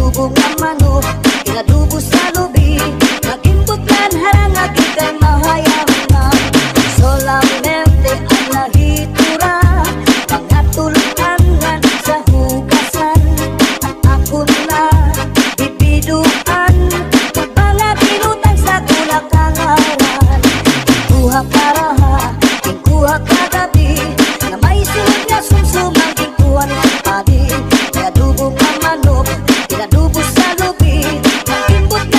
adubo nga manok, inadubo sa lubi, nagimbutlan harang agitay mahayang. Solamente ang nahitura, mga tulutangan sa hugasan. At ako na bibiduan, mga pinutang sa kulakangawan. Kuha karaha, kuha kagabi, na may sunod na sumsumang kuha ng padi. May adubo nga manok, inadubo sa lubi, nagimbutlan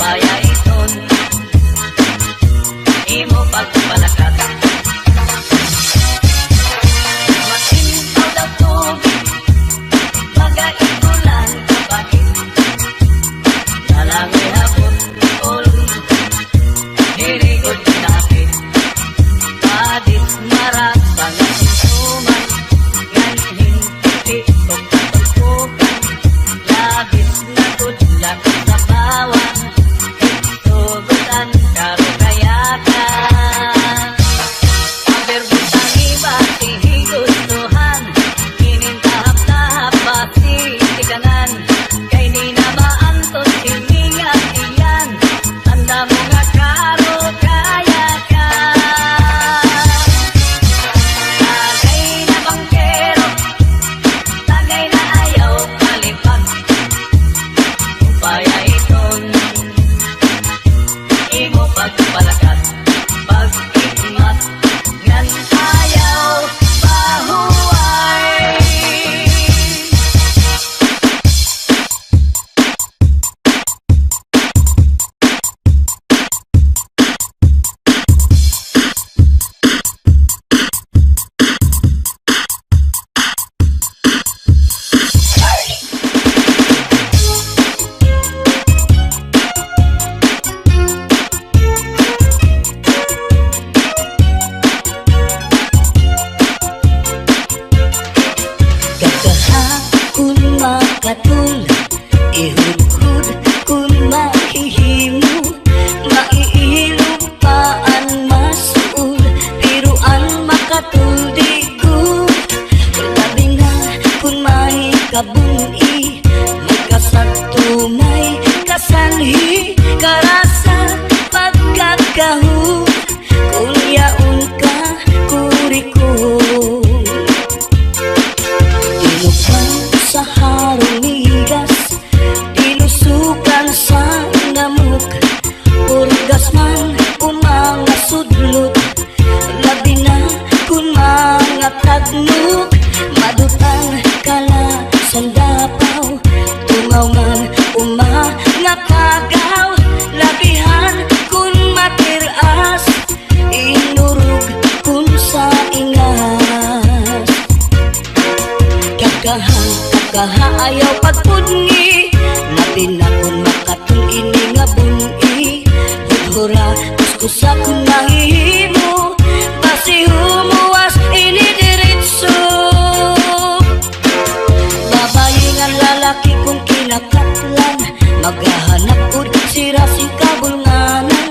upaya iton imo pagpalakat. Masintaw daw tubig, magaigulan kapatid, nalangoy hapon ol, dirigod kinapit, padit marat pangasinsuman, yan hintipi o katulpukan, labis na tudlak sa bawang, tugutan karo kayakan. Aberbutang iba tihigostuhan, kinintahap-tahap pati tikanan, kay di na maantos hiningat iyan, tanda mo nga karo kayakan. Tagay na bangkero, tagay na ayaw kalipag, upaya iton imo pagpalakat, pag-ikmat ngan ayaw pahuway. Gagahakon makatul, ihudhud kun mahihimo, maiilupaan masuul, piruan makatuldigo. Labi na kun may kabuni, may kasagto may kasanhi, karasa pagkakahu, kung yaon ka kurikul. Dinukan sa harong migas, dinusukan sa namuk, purgas man umanga sudlot, labi na kun mga tagnuk, madutang kala sandapaw, tungaw man umanga kagaw, labihan kun matiras, inurug kun sa ingas. Kakaha ayaw pagpudngi, labi na kun makatul ini nga buni, hudhura kuskusa kun mahihimo, basi humuwas ini diritso. Babayi nga lalaki kung kinakatlan, maghahanap ud sira si kabulnganan,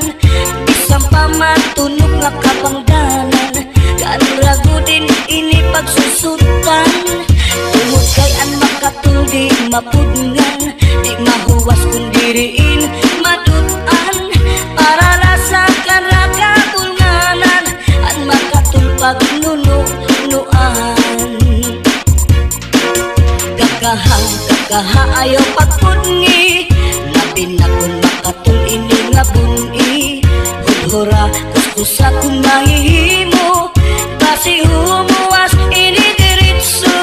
bisang pamatunog nga kapangdanan, kanragudin ini pagsusutan. Tungod kay an makatuldi mapudngan, di mahuwas kung diriin madutan, para lasakan rakabulnganan, an makatulpag nunuan. Kakaha ayaw pagpudngi, labi na kung makatul ini nga buni, hudhura kuskusa kung mahihimo, basi humuwas ini diritso.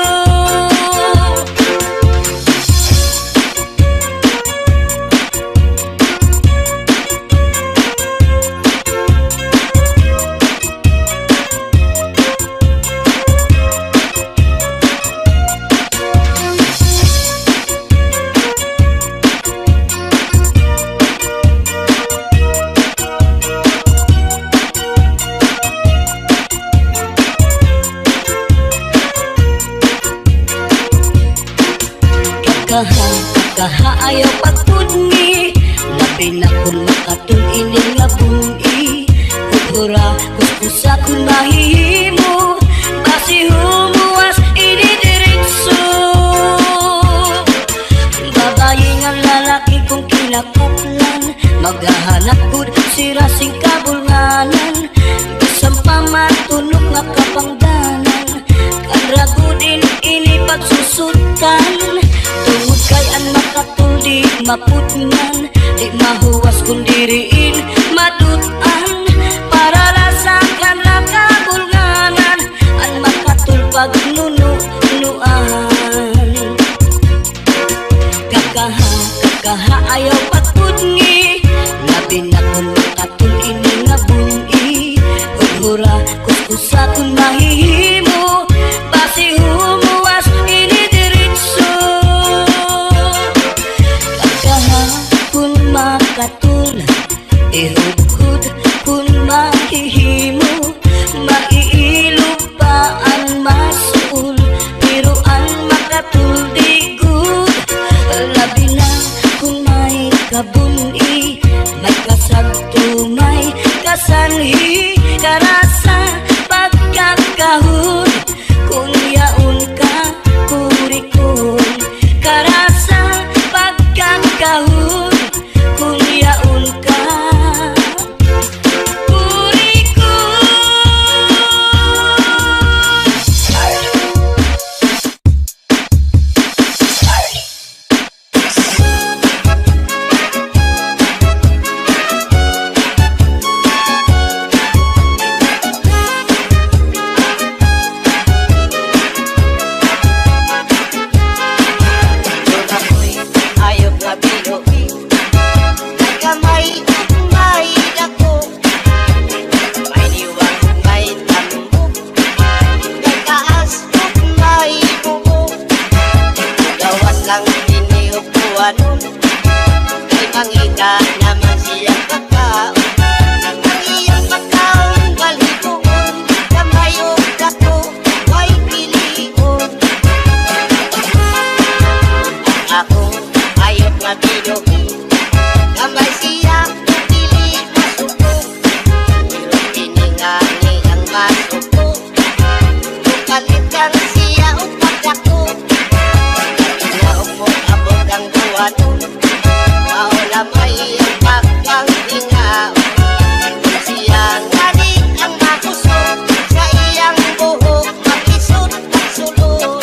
Kakaha ayaw pagpudngi, labi na kun makatul ini nga buni, hudhura kuskusa kun mahihimo, basi humuwas ini diritso. Babayi nga lalaki kung kinakatlan, maghahanap gud sira sing kabulnganan, bisang pamatunog nga kapangdanan, kanragudin ini pagsusutan. Tungod kay an makatuldi mapudngan, di mahuwas kung diriin madutan, para lasakan rakabulnganan, an makatulpag nunuan. Kakaha ayaw pagpudngi, Ihugod kung mahihimo, maiilog pa ang masul, pero ang makatuldigod. Labi na kung may kabuni, may kasagto, may kasanhi, karasa pagkakahon, kung yaon ka kurikon. Karasa pagkakahon, kung yaon ka kurikon. Ayok nga binuhi, may kamay ug may dako, may liwang ug may tambok, may taas ug may buo. Gawas lang dinhi ug buwanon, may mangita naman siyang pagkaon. Ang iyang pagkaon balhigoon, kamay ug dako, may pilion. Ako ayok nga binuhi, kamay siya ug dili masuko, pero kiningani ang masuko, kalitan siya ug pagdako. Inaog mo abot ang buwanon, maula may ang pagkangtingaon. Siya ngani ang makusog, sa iyang buhok makisot at sulod.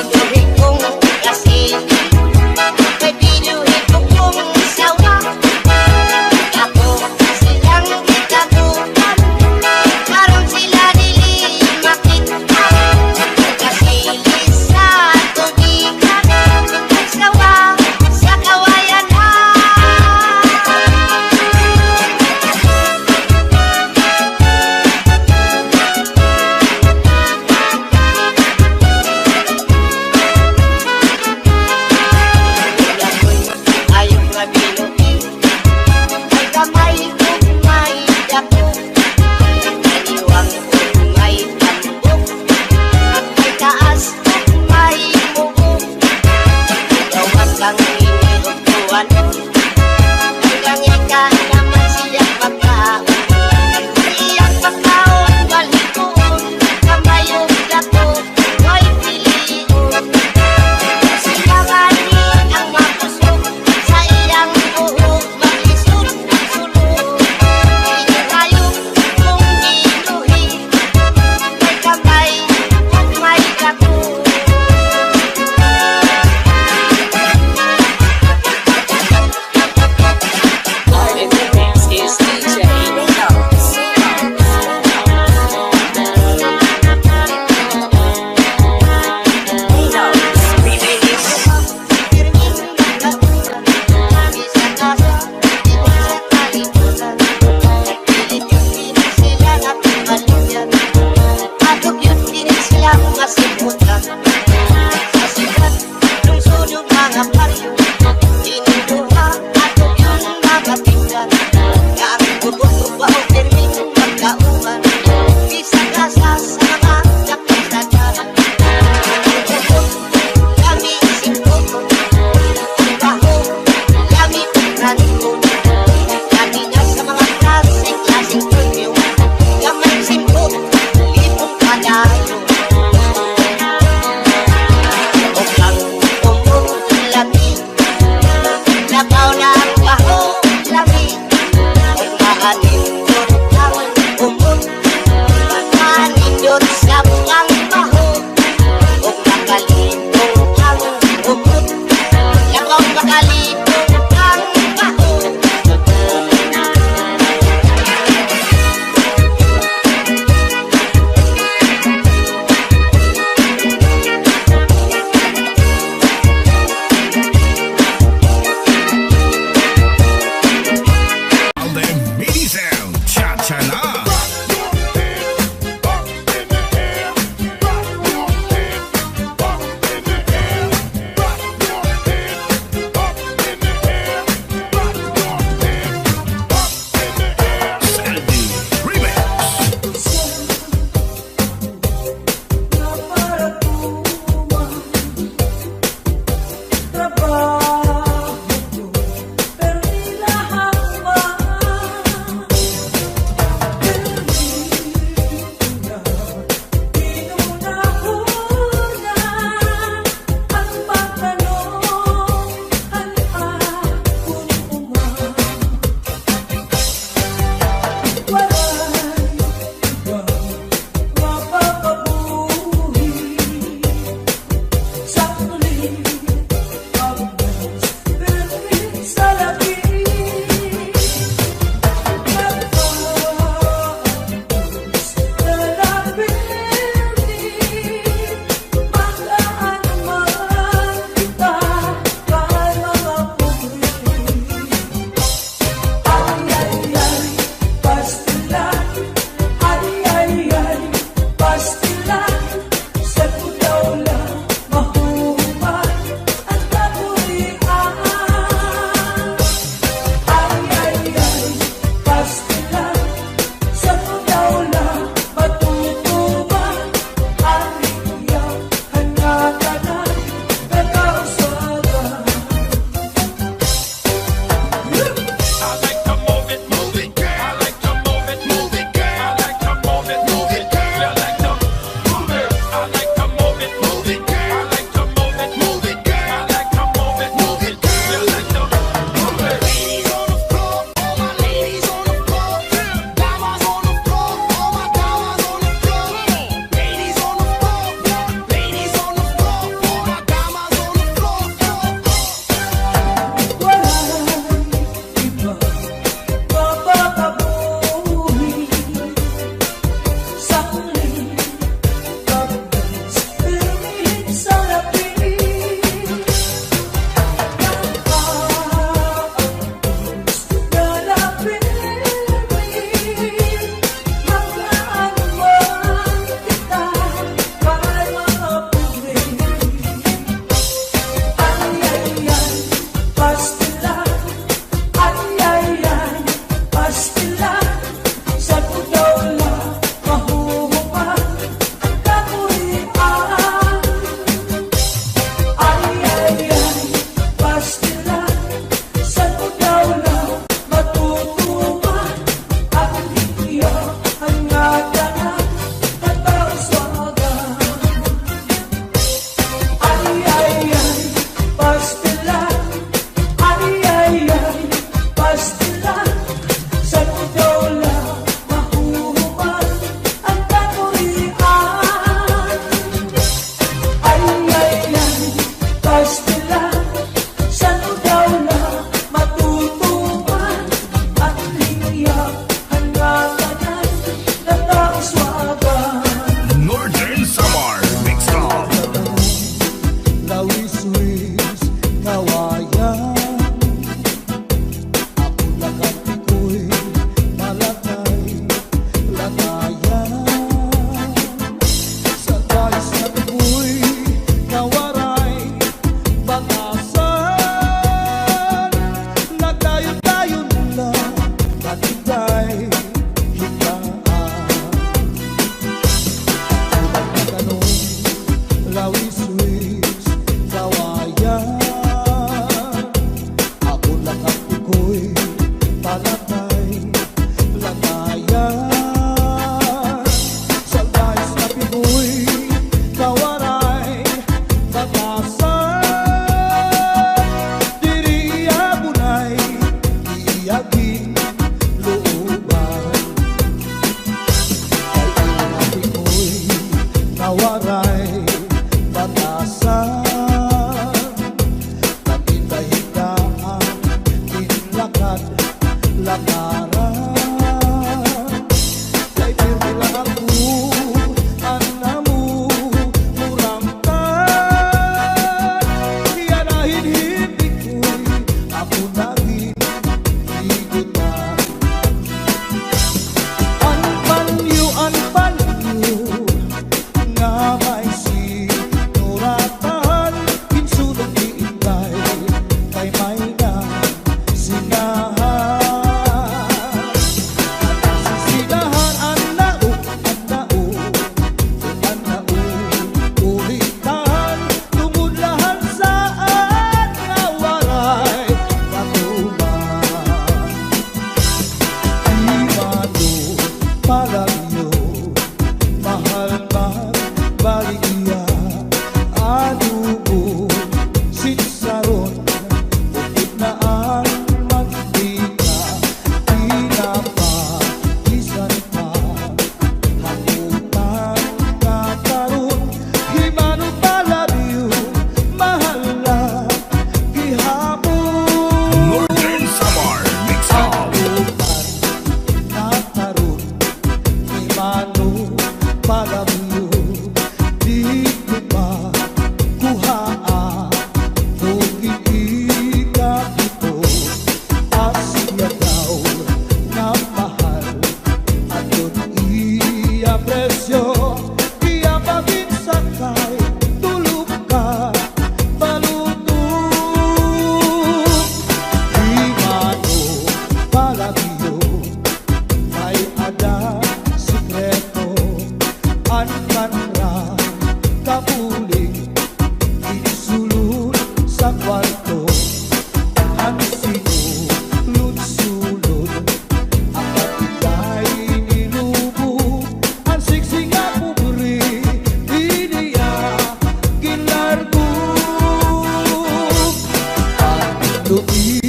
Binuhi kong kasing, may binuhi ko kong sawa. Ako silang gitagutan, karon sila dili makita. Kasilis sa tubigan, nagsawa sa kawayanan. Ayok nga binuhi, may kamay ug may dako, may liwang ug may tambok, may taas ug may buo. Gawas lang dinhi ug buwanon, hanggang ika naman siyang pagkaon. Ang iyang pagkaon balhigoon, kamay ug dako, may pilion. Siya ngani ang makusog, sa iyang buhok makisot at sulod. Inayok kong binuhi, may kamay ug may dako. Kaluoy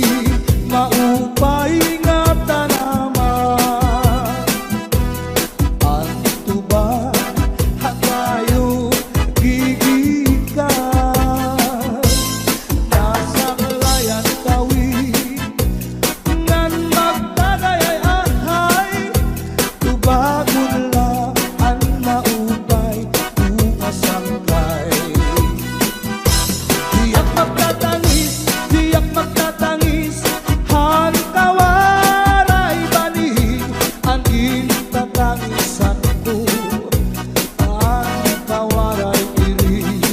maupay nga tanaman, ang tuba hatayo gigikan. Nasa layan kawi ngan magdagayay ahay, tubagon la ang maupay umasangkay. Diyak magtatangis, diyak magtatangis, han kawaray banig, ang itatangisan ko, ang kawaray irig.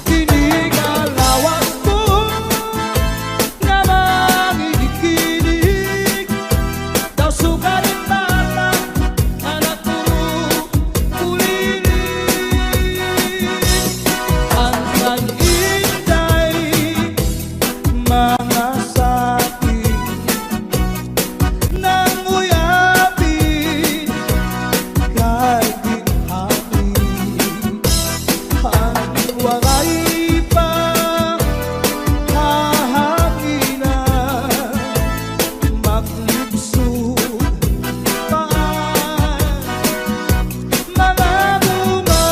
Kinigalawas ko nga mangikinig, daw sugarin bata, anak ko kulinig. Ang kag-inday mga sakit nang uyapin kay ginhabi, ang waray pa hahanginan, maglubsog paan mga bunga.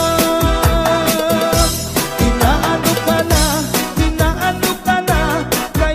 Inaano ka na, kay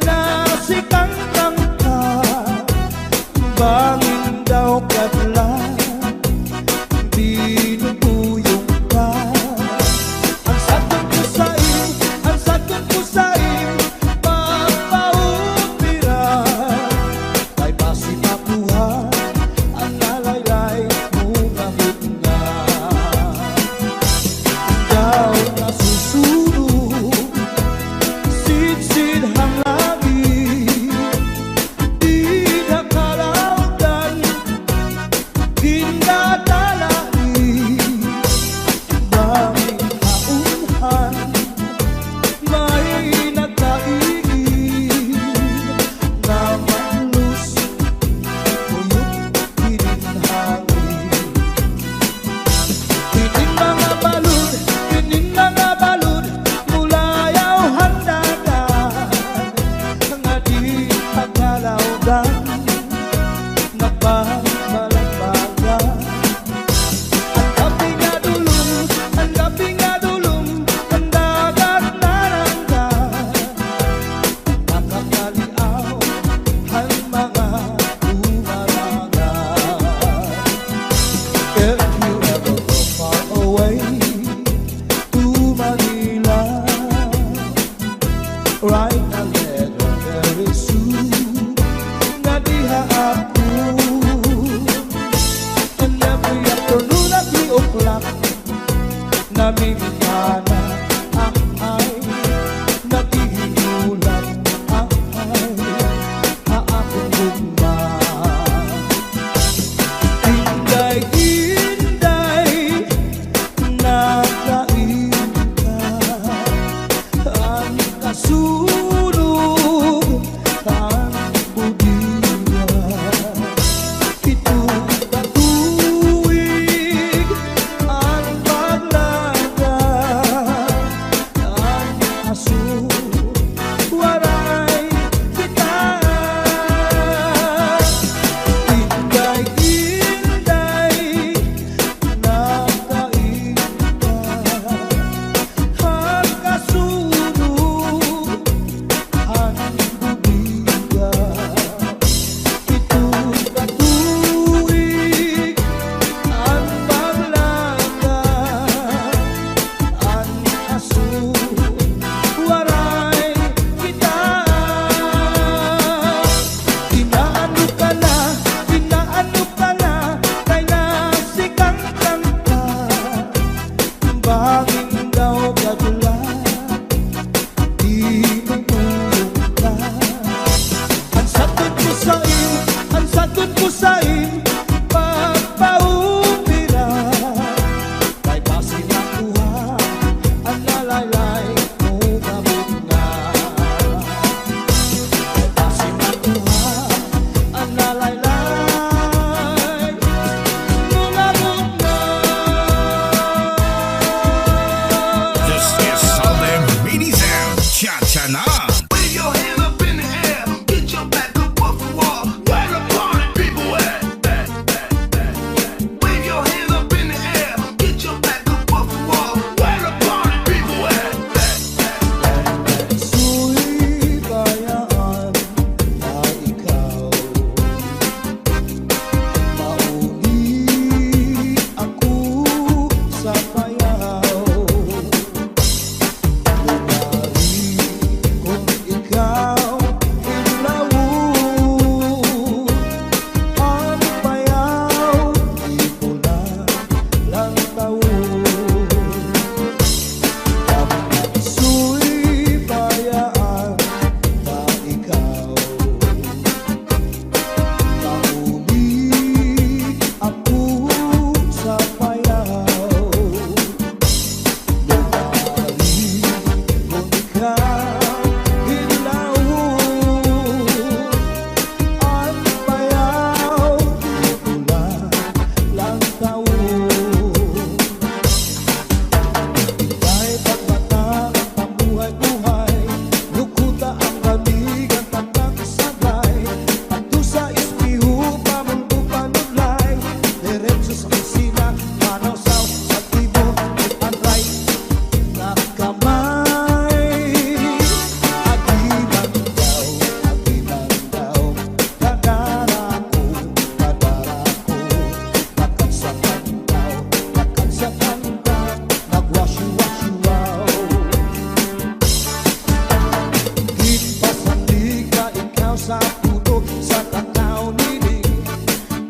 sa puto sa tanaw nining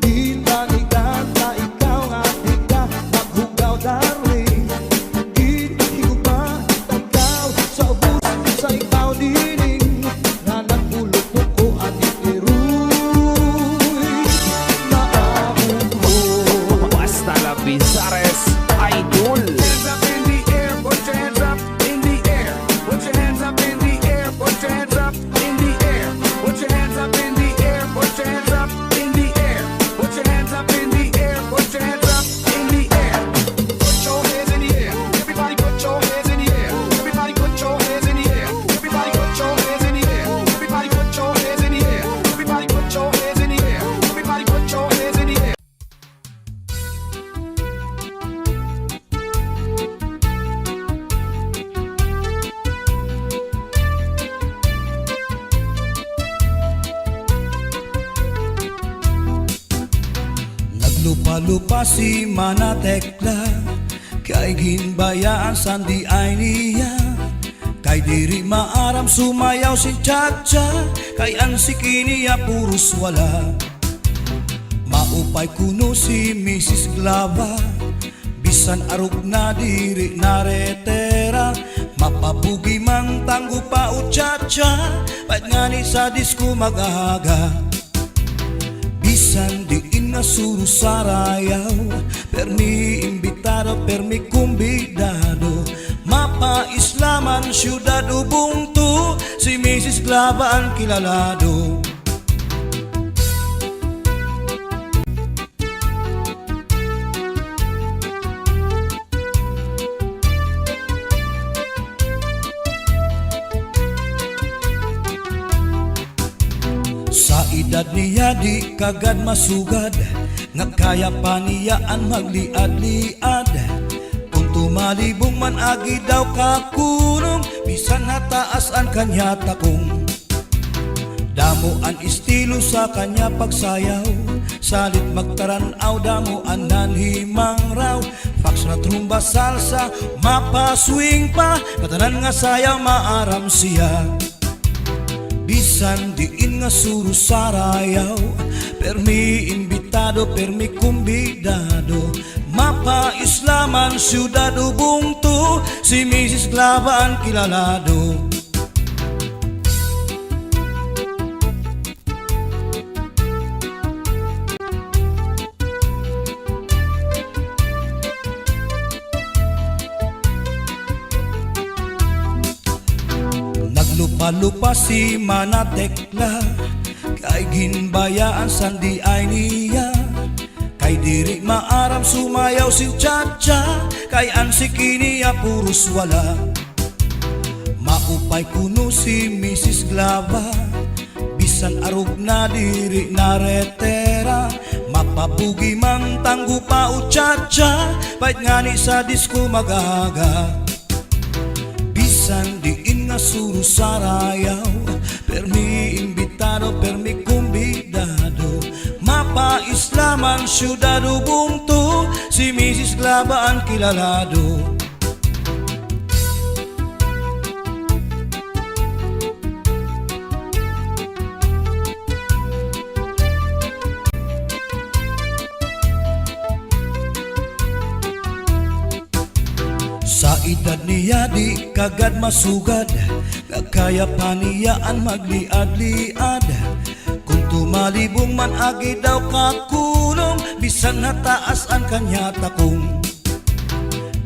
di tanigan ta ikaw nga di ka maghugaw darling di higugma ta ikaw sa ubos sa ikaw nining nga nagpulot ko ating iruy maabot mo. Basta la Bizares Idol. Hands up in the air, put your hands up in the air. Put your hands up in the air, put your hands up in the air. Put your hands up in the air, put your hands up in the air. Put your hands up in the air, put your hands up in the air. Put your hands in the air. Everybody put your hands in the air. Everybody put your hands in the air. Everybody put your hands in the air. Everybody put your hands in the air. Everybody put your hands in the air. Everybody put your hands in the air. Naglupa-lupa si Manatekla kay ginbayaan sandi ay niya kay diri maaram sumayaw si Chacha kay ang sikiniya puros wala maupay kuno si Mrs. Glava bisan arog na diri naretera mapabugi mang tanggo pa o Chacha pait nga ni sa disco magahaga bisan diin nga suru sarayaw permi imbitado permi kumbidado mapa islaman syudad ubungtu si Mrs. Glava ang kilalado. Sa edad niya di kagad masugad nga kaya pa niya ang magliad-liad kung tumalibong man agi daw kakunong bisan nataas ang kanya takong damo ang estilo sa kanya pagsayaw salit magtaranaw damo ang nanhimang raw fax na trumba salsa mapaswing pa katanan nga sayaw maaram siya bisan diin nga suru sarayaw permi imbitado permi kumbidado mapa islaman syudad ubungtu si Mrs. Glava ang kilalado. Naglupa-lupa si Manatekla kay ginbayaan sandi ay niya kay diri maaram sumayaw si Chacha kay ang sikiniya puros wala maupay kuno si Mrs. Glava bisan arog na diri naretera mapabugi mang tanggo pa o Chacha pait nga ni sa disco magahaga bisan diin nga suru sarayaw permi imbitado permi kumbidado mapa islaman syudad ubungtu si Mrs. Glava ang kilalado. Sa edad niya di kagad masugad nga kaya pa niya ang magliad-liad kung tumalibong man agi daw kakulong bisan nataas ang kanya takong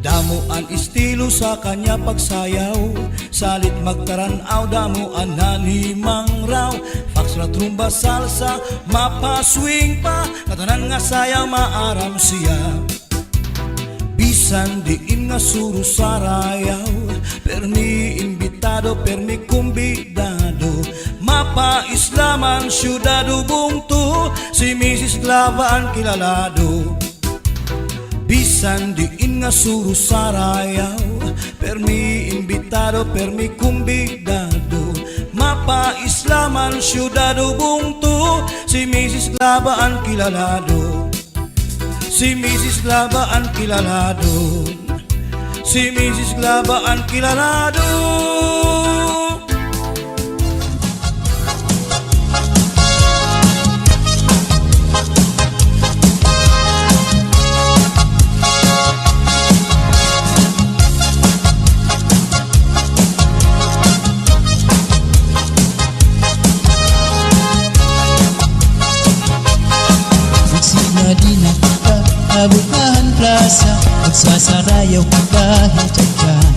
damo ang estilo sa kanya pagsayaw salit magtaranaw damo ang nanhimang raw fax na trumba salsa mapaswing pa katanan nga sayaw maaram siya bisan diin nga suru sarayaw permi imbitado permi kumbidado mapa islaman syudad ubungtu si Mrs. Glava ang kilalado bisan diin nga suru sarayaw permi imbitado permi kumbidado mapa islaman syudad ubungtu si Mrs. Glava ang kilalado. Si Mrs. Glava ang kilalado. Si Mrs. Glava ang kilalado. Abukahan plaza, magsasarayaw ka kahit dyan.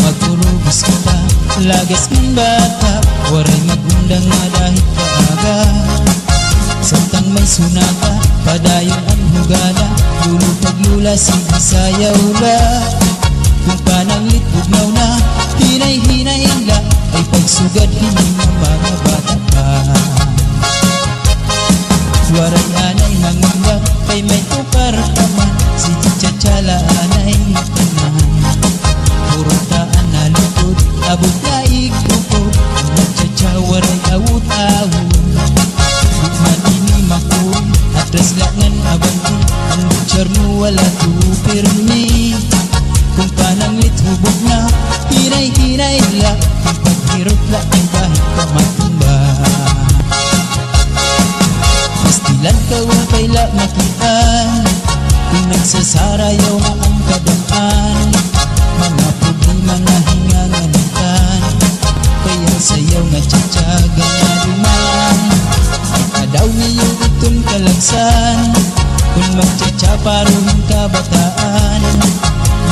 Magurubos kita, lagas ng bata, waray magundang nga dahil kaaga. Samtang may sunata, padayon ang hugala, lulutag lula, sige sayaw la. Kung pananglit bugnaw na, hinay-hinay la, ay pagsugad hindi ng mga bata pa. Waray anay mangunggap, kay may tukar kaman, sige tsatsala anay tanan. Puro taan na lukod, abot na ikukod, nagtsatsa waray awut-awut. Bukman ini makuri, atras langan abanti, ang butcher mo wala tupirmi. Kung pananglit hubog na, hinay-hinay la, ang paghirap la ang kahit kamatumba. Pastilan ka upay la makitaan, kung nagsasarayaw na ang kadaan. Mga problema na hinganganitan, kaya sayaw nga tsatsaga na duman. Daw niyo itong kalagsan, kung magtsatsa paruhin kabataan.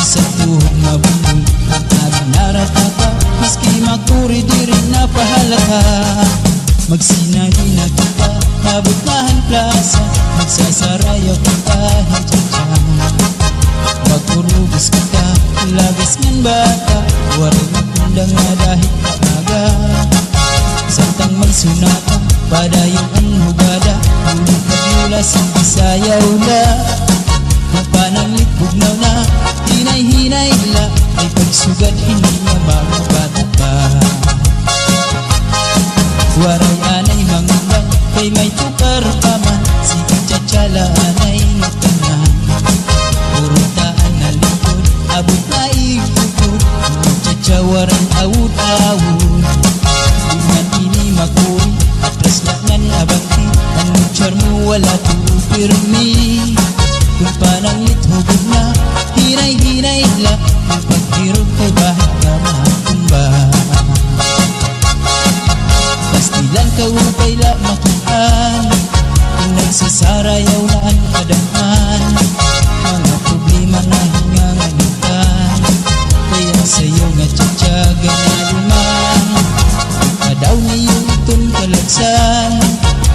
Isang tuhong mabundol, at narataka, maski makuri di rin napahalata. Magsinahin na kita, mabutahan plaza, magsasarayaw ka kahit dyan. Magurubos kita, lagas ng bata, waray magundang nga dahil kaaga. Samtang may sunata, padayon ang hugada, ulit na lula, sige sayaw la. Kung pananglit bugnaw na, hinay-hinay la, ay pagsugad hindi na mga bata pa. Waray anay mangunggap, kay may tukar paman, sige tsatsala anay tanan. Puro taan na likod, abot na ikukod, magtsatsa waray awut-awut. Iman ini makuri, atras langan abanti, ang butcher mo wala tupirmi. Kung pananglit hubog na, hinay-hinay la, ang paghirap kay bahit ka matumba. Pastilan ka upay la makitaan, kung nagsasarayaw na ang kadaan. Mga problema na hinganganitan, kaya sayaw nga tsatsaga na duman. Kadaw niyo itong kalagsan,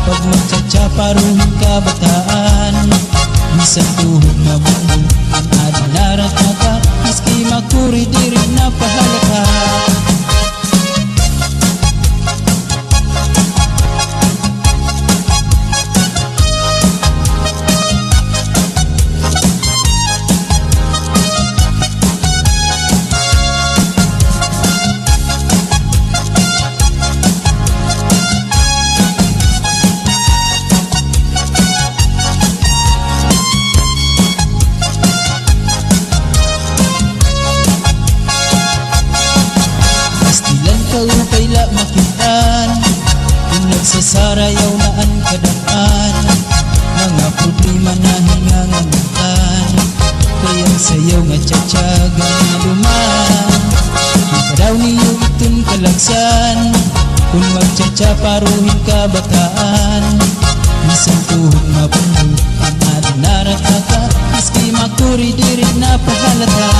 pag magtsatsa paruhin kabataan. Isang tuhog na bundol, ang adinarat na ka, maski makuri di rin napahalata. Upay la makitaan, kung nagsasarayaw na ang kadaan. Mga problema na hinganganitan, kaya sayaw nga tsatsaga na duman. Daw niyo itong kalagsan, kung magtsatsa paruhin kabataan. Isang tuhog mabundol, ang adinarataka, maski makuri di rin napahalata.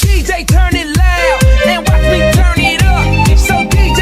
DJ turn it loud and watch me turn it up. So DJ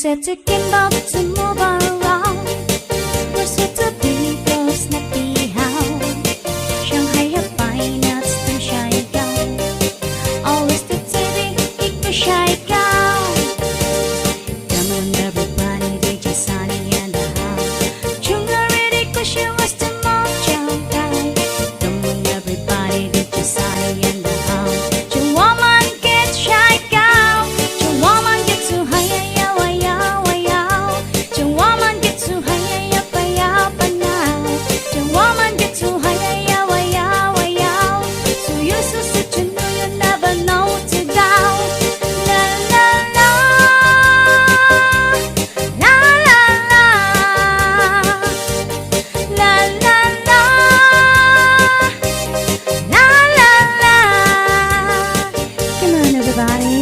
said to Kimbo to move around. We're set to be girls na pihaw. Shanghai hapay na stem shy gown. Always the TV, iko shy gown. Come on everybody, DJ Sunny and the house. Chunga ready cause she was the mom chow guy. Come on everybody, DJ Sunny and the house. Chung woman get shy gown. Chung woman get too high, yaw, yaw, yaw. Chung woman get too high, yaw, yaw, now. Chung woman get too high, yaw, yaw, yaw. So you so sit, you know you never know to down. La la la, la la la, la la la, la la la. Come on, everybody.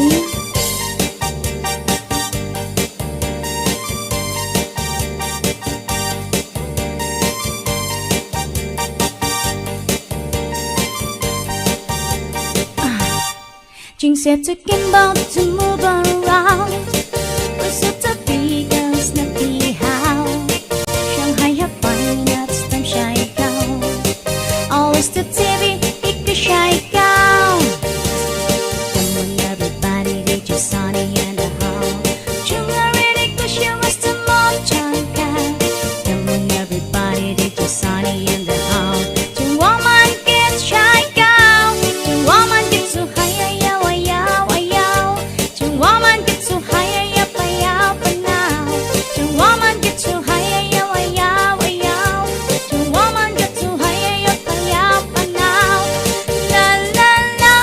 Jing said to Kimbo to move around. We're set to be girls na pihaw. Shanghai hapay na stem shy gown. Always the TV, iko shy gown. Come on everybody, DJ Sunny and the house. Chunga ready cause she was the mom chunga. Come on everybody, DJ Sunny and the house. Chung woman gets shy gown. Chung woman gets so high, yaw, yaw, yaw. Chung woman gets so high, yaw, yaw, now. Chung woman gets so high, yaw, yaw, yaw. Chung woman gets so high, yaw, yaw, now. La la la,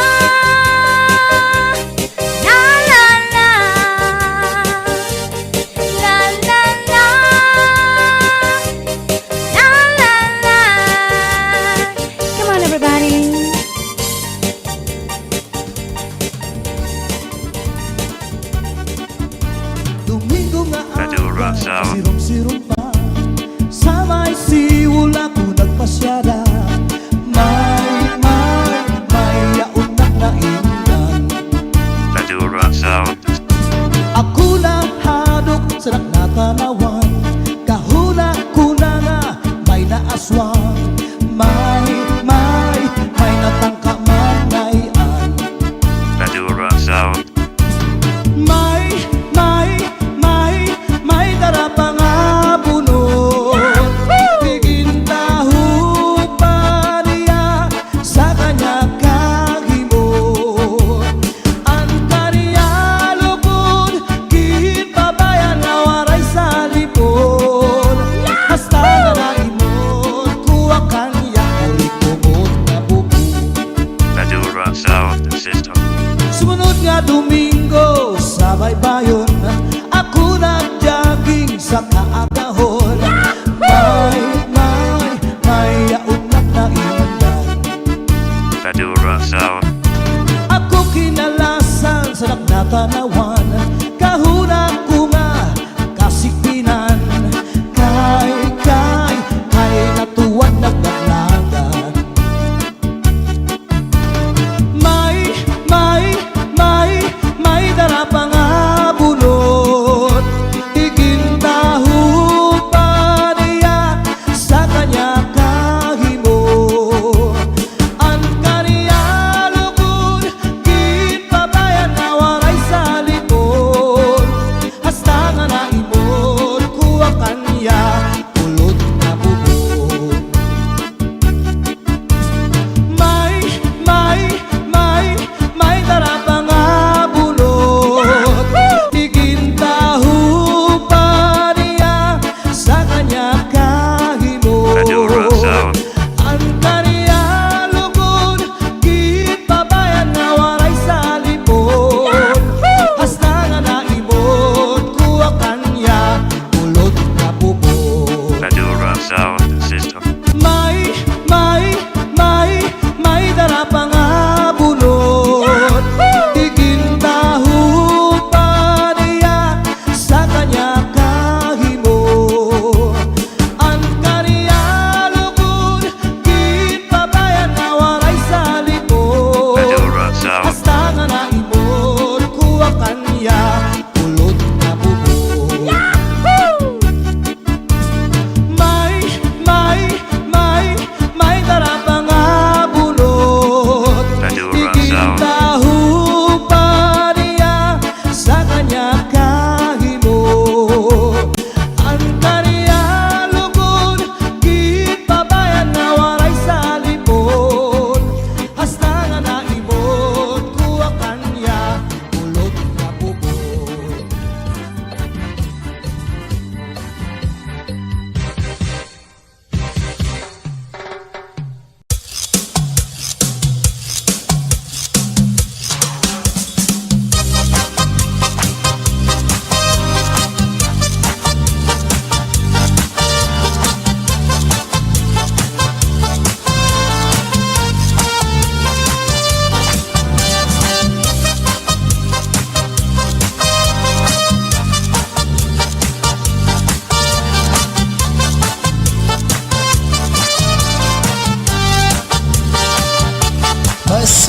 la la la, la la la, la la la. Come on, everybody. Domingo nga Madura aga, Sound. sirong-sirong pa. Sa may siwul ako nagpasyada. May yaunak na ingan. Madura Sound. Ako na hadok sa nakatanawan. Kahuna ko na nga may naaswang. May natangka man ngayon. Madura Sound. May darapa nga bunot. Tigin tahu pa niya sa kanya kahimot. Ang kaniya lugod, gihit pabayan na waray sa lipod. Basta na naimot, kuha kaniya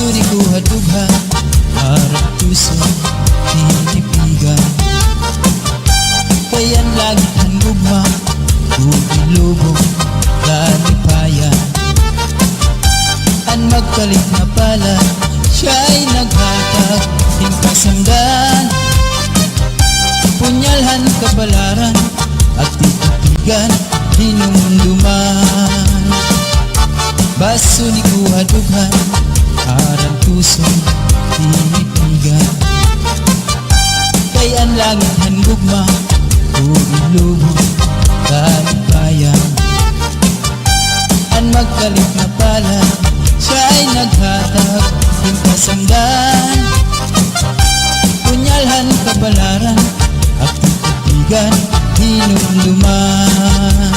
Baso di ko hadugha harap puso tinipigan. Kayan lagi ang gugma Bumilubog Lalipayan Ang magkalit na pala Siya'y naghatag Ting kasamdan Punyalhan kabalaran At titigan Dinumduman Baso ni kuhadughan Arang tusong tinipigan Kayan langit han gugma Bumilubog Kalipayan Ang magkalit na pala Siya'y naghatag Yung kasamdan Punyalhan kabalaran At titigan Hinumduman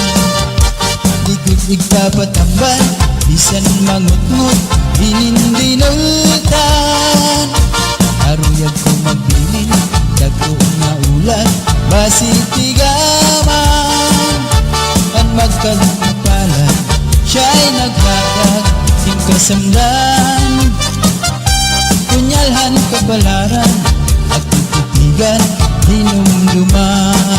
Likod igpapatambal Bisan mangutngot Hinindinultan Aruyag ko magbilin Dagko na ulan Basitigaman Ang magkalit na pala Siya'y naghatag Yung kasamdan Punyalhan kabalaran At titigan Hinumduman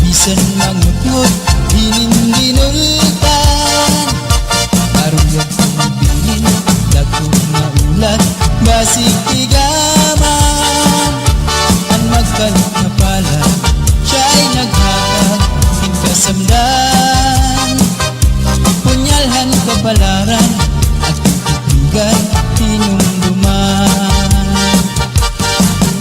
Bisan mangutngot, hinindinultan Aruyag kumabingin, dagko na ulan Basitigaman Ang magkalit na pala Siya'y naghatag Yung kasamdan Punyalhan kabalaran At titigan Hinumduman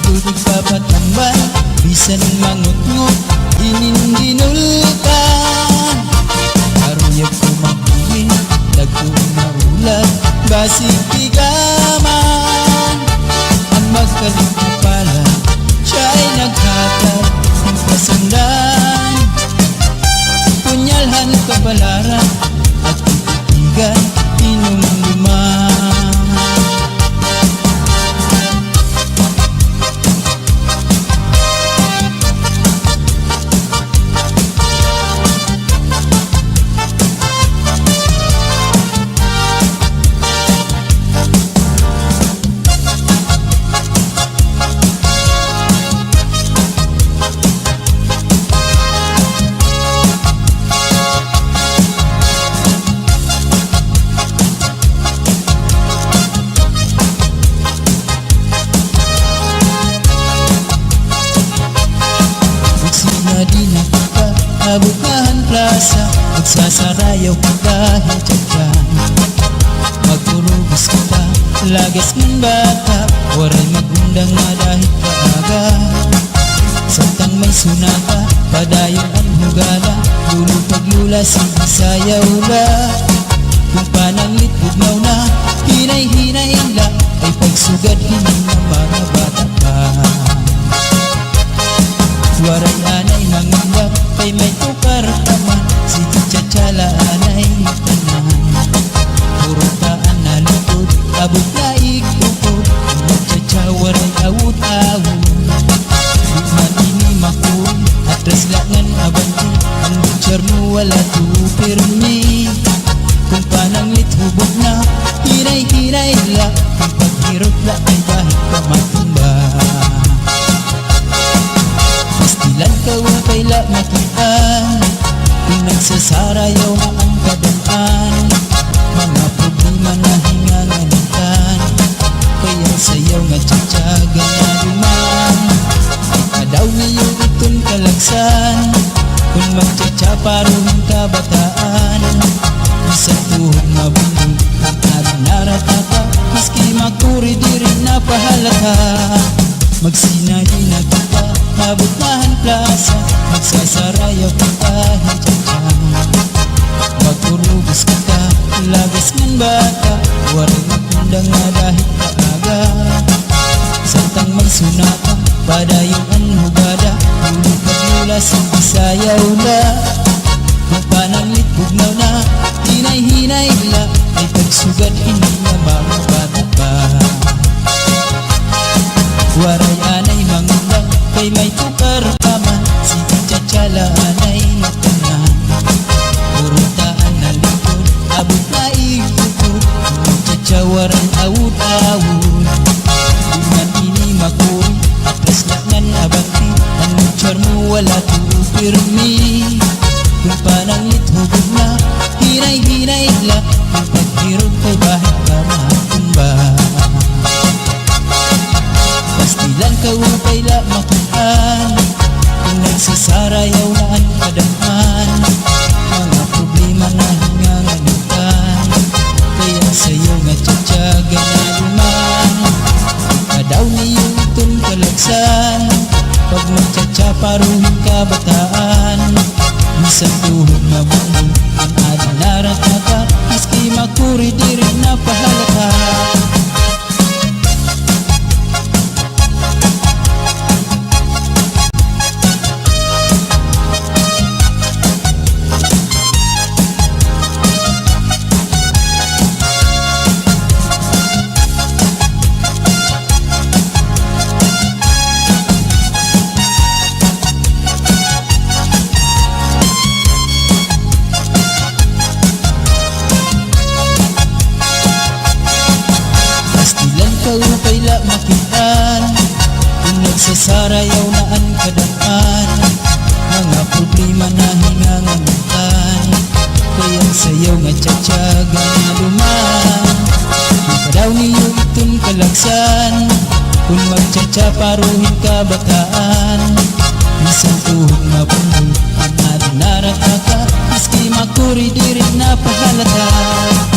Tugtog papatambal Bisan mangutngot Hinindinultan Aruyag kumabingin Dagko na ulan Basitigaman Ang magkalit na pala Siya'y naghatag Yung kasandan Punyalhan kabalaran At titigan Hinumduman Di na kita Abukahan plaza Magsasarayaw ka dahil dyan Magturubos kita Lagas ng bata Waray magundang na dahil kaaga Samtang may sunata Padayon ang hugala Lulo paglula sige sayaw la Kung pananglit bugnaw na Hinay-hinay la Ay pagsugad hindi na mga bata pa Waray anay manganggap Kay may tukar taman Sige tsatsala anay tanan Puro taan na lukod Abot na ikukod Magtsatsa waray awut-awut Bukman ini makul Atras langan abanti Ang butcher mo wala tupirmi Kung pananglit hubog na Hinay-hinay la Kung paghirot la ay kahit pamatumba Pastilan ka upay la makitaan Kung nagsasarayaw na ang kadaan Mga problema na hinganganitan Kaya sayaw nga tsatsaga na duman Kadaw niyo itong kalagsan Kung magtsatsaparo ng kabataan Isang tuhod mabundog Ang naratata Maski makuri di rin napahalata Magsinahina kita Mabutahan plaza Magsasarayaw kita Hintyan Magturubos kita Lagas ng bata Waring Padayong hugada Ulit pagmula sa Bisayaw la Kung pananglit bugnaw na Hinay-hinay la Ay pagsugad hindi na mabata pa Waray anay mangulang Kay may tukar pa man Sige tsatsala anay natanan Purutaan na likod Abot na ikukod Tsatsawaran awud-awud Duman ini makuri Atras laknan abanti Ang charmo wala tuupirmi Kung pananglit hubog na Hinay-hinay la Kung paghirog kay bahit ka matumba Pastilan ka upay la makuhan Kung nagsasarayaw na ang kadaman Mga problema na hinganganutan Kaya sa'yo nga tsatsaga na luman Kadaw niyo itong kalagsan Pag magtsatsa paruhin ka bataan Isang tuhod na bumbong Ang adinarat na ka Maski makuri di rin na pahalata Upay la makitaan Kung nagsasarayaw na ang kadaan Mga problema na hingangamutan Kaya sayaw nga tsatsaga na luman Kadaw niyo itong kalagsan Kung magtsatsa paruhin ka bataan Isang tuhog na bumbong Ang adinarat ka Maski makuri di rin na pahalata